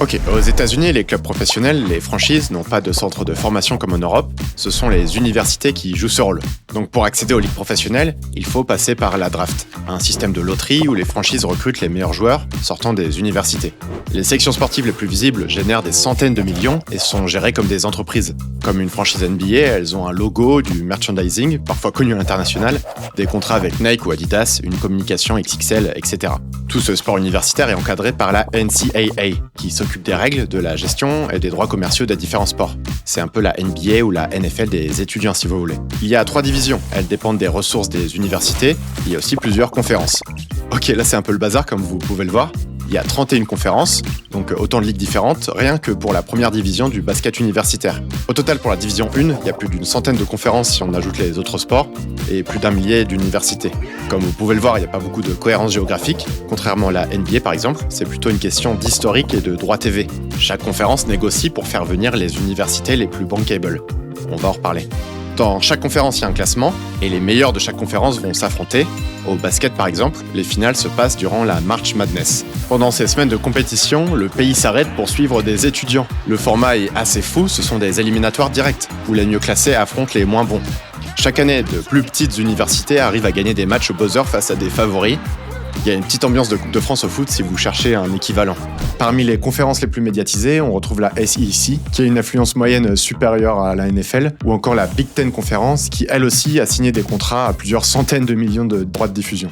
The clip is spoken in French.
Ok, aux États-Unis, les clubs professionnels, les franchises, n'ont pas de centre de formation comme en Europe. Ce sont les universités qui jouent ce rôle. Donc pour accéder aux ligues professionnelles, il faut passer par la draft, un système de loterie où les franchises recrutent les meilleurs joueurs sortant des universités. Les sections sportives les plus visibles génèrent des centaines de millions et sont gérées comme des entreprises. Comme une franchise NBA, elles ont un logo, du merchandising, parfois connu à l'international, des contrats avec Nike ou Adidas, une communication XXL, etc. Tout ce sport universitaire est encadré par la NCAA, qui s'occupe des règles, de la gestion et des droits commerciaux des différents sports. C'est un peu la NBA ou la NFL des étudiants si vous voulez. Il y a 3 divisions, elles dépendent des ressources des universités, il y a aussi plusieurs conférences. Ok, là c'est un peu le bazar comme vous pouvez le voir. Il y a 31 conférences, donc autant de ligues différentes, rien que pour la première division du basket universitaire. Au total, pour la division 1, il y a plus d'une centaine de conférences si on ajoute les autres sports, et plus d'1 millier d'universités. Comme vous pouvez le voir, il n'y a pas beaucoup de cohérence géographique. Contrairement à la NBA par exemple, c'est plutôt une question d'historique et de droit TV. Chaque conférence négocie pour faire venir les universités les plus bankable. On va en reparler. Dans chaque conférence, il y a un classement, et les meilleurs de chaque conférence vont s'affronter. Au basket, par exemple, les finales se passent durant la March Madness. Pendant ces semaines de compétition, le pays s'arrête pour suivre des étudiants. Le format est assez fou, ce sont des éliminatoires directs, où les mieux classés affrontent les moins bons. Chaque année, de plus petites universités arrivent à gagner des matchs au buzzer face à des favoris. Il y a une petite ambiance de Coupe de France au foot si vous cherchez un équivalent. Parmi les conférences les plus médiatisées, on retrouve la SEC, qui a une influence moyenne supérieure à la NFL, ou encore la Big Ten Conference, qui elle aussi a signé des contrats à plusieurs centaines de millions de droits de diffusion.